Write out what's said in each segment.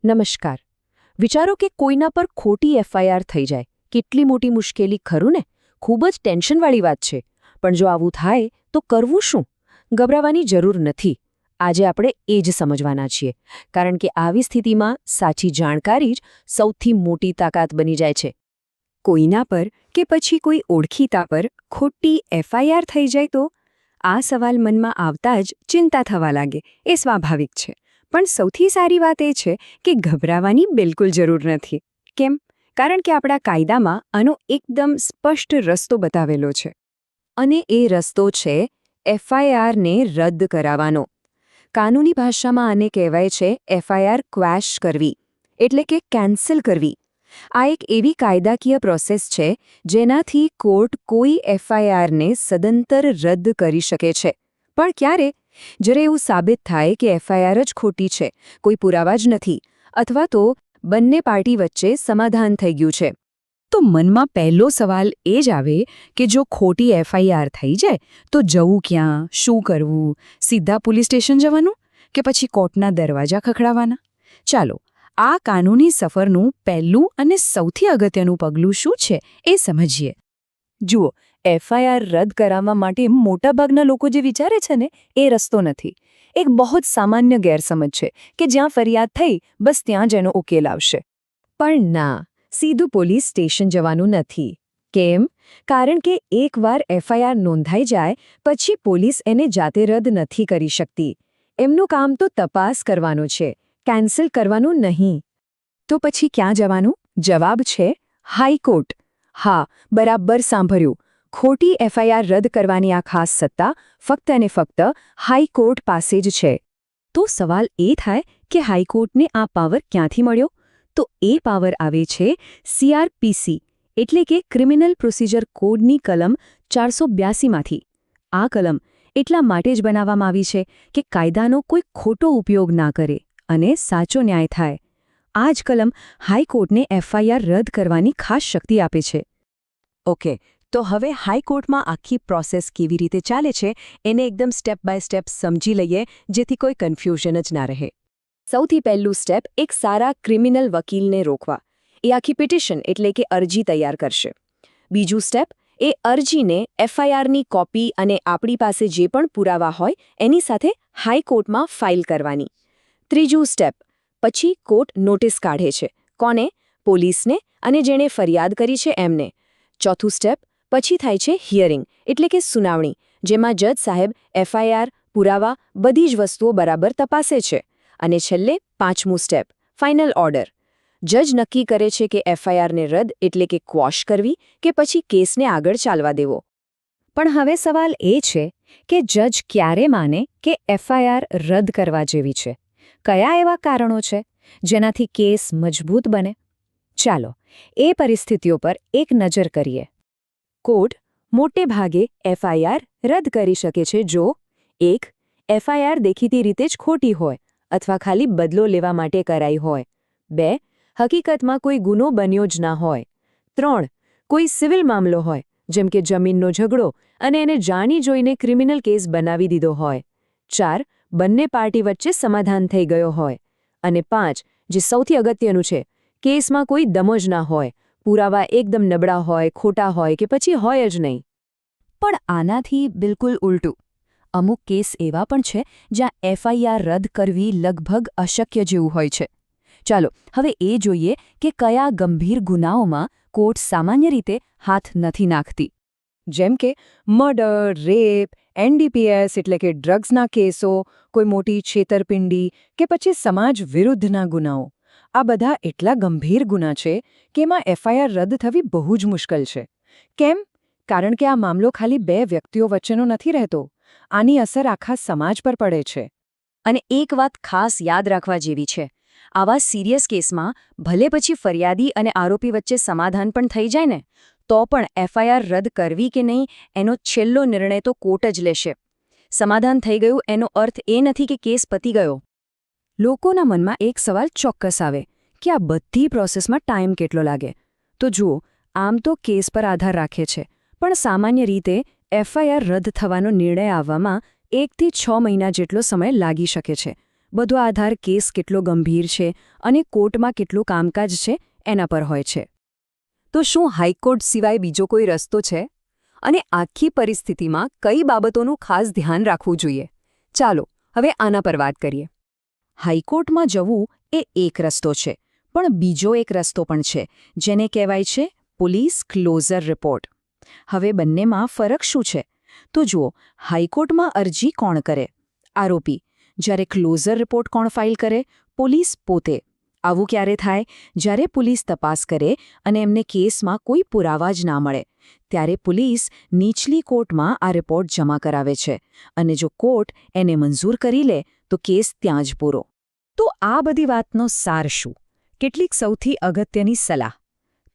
નમસ્કાર. વિચારો કે કોઈના પર ખોટી એફઆઈઆર થઈ જાય. કેટલી મોટી મુશ્કેલી ખરું ને? ખૂબ જ ટેન્શનવાળી વાત છે. પણ જો આવું થાય તો કરવું શું? ગભરાવાની જરૂર નથી. આજે આપણે એ જ સમજવાના છીએ. કારણ કે આવી સ્થિતિમાં સાચી જાણકારી જ સૌથી મોટી તાકાત બની જાય છે. કોઈના પર કે પછી કોઈ ઓળખીતા પર ખોટી એફઆઈઆર થઈ જાય તો આ સવાલ મનમાં આવતા જ ચિંતા થવા લાગે એ સ્વાભાવિક છે. પણ સૌથી સારી વાત એ છે કે ગભરાવાની બિલકુલ જરૂર નથી. કેમ? કારણ કે આપણા કાયદામાં આનો એકદમ સ્પષ્ટ રસ્તો બતાવેલો છે. અને એ રસ્તો છે એફઆઈઆરને રદ કરાવવાનો. કાનૂની ભાષામાં આને કહેવાય છે એફઆઈઆર ક્વેશ કરવી, એટલે કે કેન્સલ કરવી. આ એક એવી કાયદાકીય પ્રોસેસ છે જેનાથી કોર્ટ કોઈ એફઆઈઆરને સદંતર રદ કરી શકે છે. પણ ક્યારે? જ્યારે એવું સાબિત થાય કે એફઆઈઆર જ ખોટી છે, કોઈ પુરાવા જ નથી, અથવા તો બંને પાર્ટી વચ્ચે સમાધાન થઈ ગયું છે. તો મનમાં પહેલો સવાલ એ જ આવે કે જો ખોટી એફઆઈઆર થઈ જાય તો જવું ક્યાં, શું કરવું? સીધા પોલીસ સ્ટેશન જવાનું કે પછી કોર્ટના દરવાજા ખખડાવવાના? ચાલો, આ કાનૂની સફરનું પહેલું અને સૌથી અગત્યનું પગલું શું છે એ સમજીએ. જુઓ, એફઆઈઆર રદ કરાવવા માટે મોટાભાગના લોકો જે વિચારે છે ને એ રસ્તો નથી. એક બહુ જ સામાન્ય ગેરસમજ છે કે જ્યાં ફરિયાદ થઈ બસ ત્યાં જ એનો ઉકેલ આવશે. પણ ના, સીધું પોલીસ સ્ટેશન જવાનું નથી. કેમ? કારણ કે એકવાર એફઆઈઆર નોંધાઈ જાય પછી પોલીસ એને જાતે રદ નથી કરી શકતી. એમનું કામ તો તપાસ કરવાનું છે, કેન્સલ કરવાનું નહીં. તો પછી ક્યાં જવાનું? જવાબ છે હાઈકોર્ટ. હા, બરાબર સાંભળ્યું. ખોટી એફઆઈઆર રદ કરવાની આ ખાસ સત્તા ફક્ત અને ફક્ત હાઈકોર્ટ પાસે જ છે. તો સવાલ એ થાય કે હાઈકોર્ટને આ પાવર ક્યાંથી મળ્યો? તો એ પાવર આવે છે સીઆરપીસી, એટલે કે ક્રિમિનલ પ્રોસિજર કોડની કલમ 482માંથી. આ કલમ એટલા માટે જ બનાવવામાં આવી છે કે કાયદાનો કોઈ ખોટો ઉપયોગ ના કરે અને સાચો ન્યાય થાય. આ જ કલમ હાઈકોર્ટને એફઆઈઆર રદ કરવાની ખાસ શક્તિ આપે છે. ઓકે, તો હવે હાઈકોર્ટમાં આખી પ્રોસેસ કેવી રીતે ચાલે છે એને એકદમ સ્ટેપ બાય સ્ટેપ સમજી લઈએ, જેથી કોઈ કન્ફ્યુઝન જ ના રહે. સૌથી પહેલું સ્ટેપ એક સારા ક્રિમિનલ વકીલને રોકવા. એ આખી પિટિશન એટલે કે અરજી તૈયાર કરશે. બીજું સ્ટેપ, એ અરજીને એફઆઈઆરની કોપી અને આપણી પાસે જે પણ પુરાવા હોય એની સાથે હાઈકોર્ટમાં ફાઇલ કરવાની. ત્રીજું સ્ટેપ, પછી કોર્ટ નોટિસ કાઢે છે. કોને? પોલીસને અને જેણે ફરિયાદ કરી છે એમને. ચોથું સ્ટેપ, પછી થાય છે હિયરિંગ, એટલે કે સુનાવણી, જેમાં જજ સાહેબ એફઆઈઆર, પુરાવા, બધી જ વસ્તુઓ બરાબર તપાસે છે. અને છેલ્લે પાંચમું સ્ટેપ, ફાઇનલ ઓર્ડર. જજ નક્કી કરે છે કે એફઆઈઆરને રદ એટલે કે ક્વોશ કરવી કે પછી કેસને આગળ ચાલવા દેવો. પણ હવે સવાલ એ છે કે જજ ક્યારે માને કે એફઆઈઆર રદ કરવા જેવી છે? કયા એવા કારણો છે જેનાથી કેસ મજબૂત બને? ચાલો, એ પરિસ્થિતિઓ પર એક નજર કરીએ. કોર્ટ મોટે ભાગે એફઆઈઆર રદ કરી શકે છે જો 1. એફઆઈઆર દેખીતી રીતે જ ખોટી હોય અથવા ખાલી બદલો લેવા માટે કરાઈ હોય. 2. હકીકતમાં કોઈ ગુનો બન્યો જ ના હોય. 3. કોઈ સિવિલ મામલો હોય, જેમ કે જમીનનો ઝઘડો, અને એને જાણી જોઈને ક્રિમિનલ કેસ બનાવી દીધો હોય. 4. બંને પાર્ટી વચ્ચે સમાધાન થઈ ગયો હોય. અને 5. જે સૌથી અગત્યનું છે, કેસમાં કોઈ દમ જ ના હોય, પુરાવા એકદમ નબળા હોય, ખોટા હોય કે પછી હોય જ નહીં. પણ આનાથી બિલકુલ ઉલટું. અમુક કેસ એવા પણ છે જ્યાં એફઆઈઆર રદ કરવી લગભગ અશક્ય જેવું હોય છે. ચાલો, હવે એ જોઈએ કે કયા ગંભીર ગુનાઓમાં કોર્ટ સામાન્ય રીતે હાથ નથી નાખતી. જેમ કે મર્ડર, રેપ, એનડીપીએસ એટલે કે ડ્રગ્સના કેસો, કોઈ મોટી છેતરપિંડી કે પછી સમાજ વિરુદ્ધના ગુનાઓ. આ બધા એટલા ગંભીર ગુના છે કે એમાં એફઆઈઆર રદ થવી બહુ જ મુશ્કેલ છે. કેમ? કારણ કે આ મામલો ખાલી 2 વ્યક્તિઓ વચ્ચેનો નથી રહેતો. આની અસર આખા સમાજ પર પડે છે. અને એક વાત ખાસ યાદ રાખવા જેવી છે. આવા સિરિયસ કેસમાં ભલે પછી ફરિયાદી અને આરોપી વચ્ચે સમાધાન પણ થઈ જાય ને, તો પણ એફઆઈઆર રદ કરવી કે નહીં એનો છેલ્લો નિર્ણય તો કોર્ટ જ લેશે. સમાધાન થઈ ગયું એનો અર્થ એ નથી કે કેસ પતી ગયો. લોકોના મનમાં એક સવાલ ચોક્કસ આવે કે આ બધી પ્રોસેસમાં ટાઈમ કેટલો લાગે? તો જુઓ, આમ તો કેસ પર આધાર રાખે છે, પણ સામાન્ય રીતે એફઆઈઆર રદ થવાનો નિર્ણય આવવામાં 1 થી 6 મહિના જેટલો સમય લાગી શકે છે. બધો આધાર કેસ કેટલો ગંભીર છે અને કોર્ટમાં કેટલું કામકાજ છે એના પર હોય છે. તો શું હાઈકોર્ટ સિવાય બીજો કોઈ રસ્તો છે? અને આખી પરિસ્થિતિમાં કઈ બાબતોનું ખાસ ધ્યાન રાખવું જોઈએ? ચાલો હવે આના પર વાત કરીએ. હાઈકોર્ટમાં જવું એ એક રસ્તો છે, પણ બીજો એક રસ્તો પણ છે, જેને કહેવાય છે પોલીસ ક્લોઝર રિપોર્ટ. હવે બંનેમાં ફરક શું છે? તો જુઓ, હાઈકોર્ટમાં અરજી કોણ કરે? આરોપી. જ્યારે ક્લોઝર રિપોર્ટ કોણ ફાઇલ કરે? પોલીસ પોતે. આવું ક્યારે થાય? જ્યારે પોલીસ તપાસ કરે અને એમને કેસમાં કોઈ પુરાવા જ ના મળે. ત્યારે પોલીસ નીચલી કોર્ટમાં આ રિપોર્ટ જમા કરાવે છે અને જો કોર્ટ એને મંજૂર કરી લે તો કેસ ત્યાં જ પૂરો. તો આ બધી વાતનો સાર શું? કેટલીક સૌથી અગત્યની સલાહ.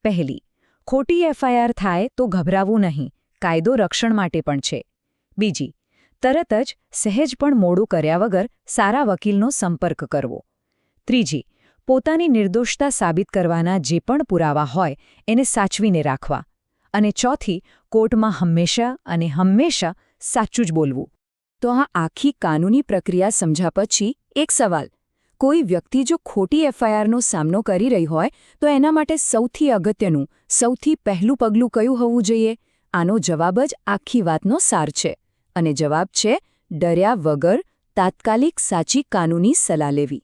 પહેલી, ખોટી એફઆઈઆર થાય તો ગભરાવું નહીં, કાયદો રક્ષણ માટે પણ છે. બીજી, તરત જ સહેજ પણ મોડું કર્યા વગર સારા વકીલનો સંપર્ક કરવો. ત્રીજી, પોતાની નિર્દોષતા સાબિત કરવાના જે પણ પુરાવા હોય એને સાચવીને રાખવા. અને ચોથી, કોર્ટમાં હંમેશા સાચું જ બોલવું. તો આ આખી કાનૂની પ્રક્રિયા સમજ્યા પછી એક સવાલ: કોઈ વ્યક્તિ જો ખોટી એફઆઈઆરનો સામનો કરી રહી હોય તો એના માટે સૌથી અગત્યનું, સૌથી પહેલું પગલું કયું હોવું જોઈએ? આનો જવાબ જ આખી વાતનો સાર છે. અને જવાબ છે ડર્યા વગર તાત્કાલિક સાચી કાનૂની સલાહ લેવી.